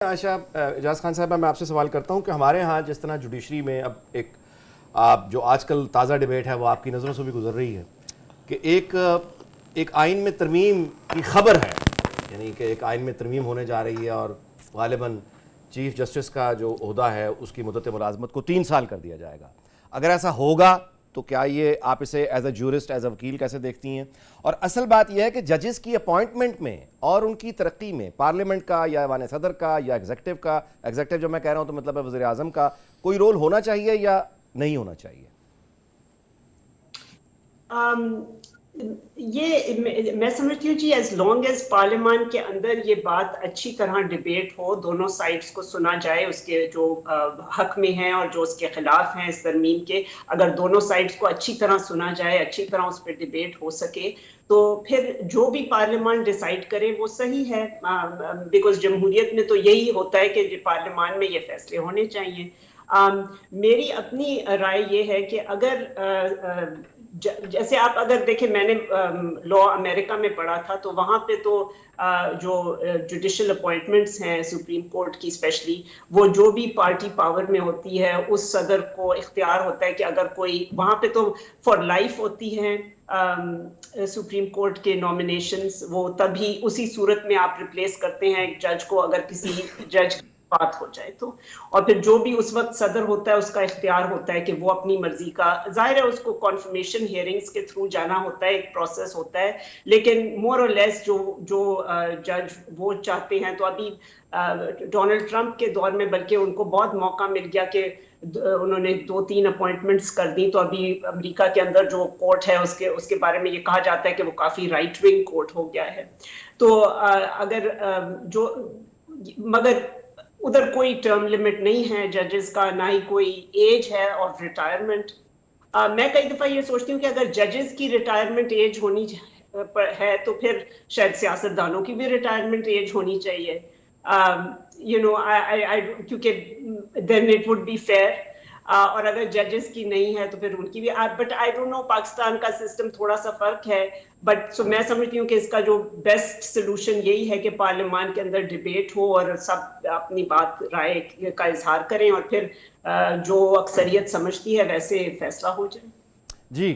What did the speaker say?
عائشہ اعجاز خان صاحبہ، میں آپ سے سوال کرتا ہوں کہ ہمارے ہاں جس طرح جوڈیشری میں اب ایک جو آج کل تازہ ڈیبیٹ ہے وہ آپ کی نظروں سے بھی گزر رہی ہے کہ ایک آئین میں ترمیم کی خبر ہے، یعنی کہ ایک آئین میں ترمیم ہونے جا رہی ہے اور غالباً چیف جسٹس کا جو عہدہ ہے اس کی مدت ملازمت کو 3 سال کر دیا جائے گا۔ اگر ایسا ہوگا تو کیا یہ آپ اسے as a jurist, as a وکیل کیسے دیکھتی ہیں؟ اور اصل بات یہ ہے کہ ججز کی اپوائنٹمنٹ میں اور ان کی ترقی میں پارلیمنٹ کا یا ایوان صدر کا یا ایگزیکٹو جو میں کہہ رہا ہوں تو مطلب ہے وزیر اعظم کا کوئی رول ہونا چاہیے یا نہیں ہونا چاہیے؟ یہ میں سمجھتی ہوں جی ایز لانگ ایز پارلیمان کے اندر یہ بات اچھی طرح ڈیبیٹ ہو، دونوں سائڈز کو سنا جائے، اس کے جو حق میں ہیں اور جو اس کے خلاف ہیں اس ترمیم کے، اگر دونوں سائڈز کو اچھی طرح سنا جائے، اچھی طرح اس پہ ڈیبیٹ ہو سکے تو پھر جو بھی پارلیمان ڈیسائیڈ کرے وہ صحیح ہے، بیکاز جمہوریت میں تو یہی ہوتا ہے کہ پارلیمان میں یہ فیصلے ہونے چاہیے۔ میری اپنی رائے یہ ہے کہ اگر جیسے آپ اگر دیکھیں، میں نے لا امریکہ میں پڑھا تھا تو وہاں پہ تو جو جوڈیشل اپوائنٹمنٹس ہیں سپریم کورٹ کی اسپیشلی، وہ جو بھی پارٹی پاور میں ہوتی ہے اس صدر کو اختیار ہوتا ہے کہ اگر کوئی وہاں پہ تو فار لائف ہوتی ہیں سپریم کورٹ کے نامینیشنز، وہ تبھی اسی صورت میں آپ ریپلیس کرتے ہیں ایک جج کو اگر کسی جج بات ہو جائے تو، اور پھر جو بھی اس وقت صدر ہوتا ہے اس کا اختیار ہوتا ہے کہ وہ اپنی مرضی کا، ظاہر ہے اس کو کنفرمیشن ہیئرنگز کے تھرو جانا ہوتا ہے، ایک پروسیس ہوتا ہے، لیکن مور اور لیس جو جج وہ چاہتے ہیں، تو ابھی ڈونلڈ ٹرمپ کے دور میں بلکہ ان کو بہت موقع مل گیا کہ انہوں نے 2-3 اپوائنٹمنٹس کر دی، تو ابھی امریکہ کے اندر جو کورٹ ہے اس کے بارے میں یہ کہا جاتا ہے کہ وہ کافی رائٹ ونگ کورٹ ہو گیا ہے۔ تو اگر مگر ادھر کوئی ٹرم لمٹ نہیں ہے ججز کا، نہ ہی کوئی ایج ہے اور ریٹائرمنٹ۔ میں کئی دفعہ یہ سوچتی ہوں کہ اگر ججز کی ریٹائرمنٹ ایج ہونی ہے تو پھر شاید سیاستدانوں کی بھی ریٹائرمنٹ ایج ہونی چاہیے، کیونکہ then it would be fair, اور اگر ججز کی نہیں ہے تو پھر ان کی بھی، but I don't know, Pakistan کا سسٹم تھوڑا سا فرق ہے، بٹ سو میں سمجھتی ہوں کہ اس کا جو بیسٹ سلوشن یہی ہے کہ پارلیمان کے اندر ڈیبیٹ ہو اور سب اپنی بات رائے کا اظہار کریں اور پھر جو اکثریت سمجھتی ہے ویسے فیصلہ ہو جائے۔ جی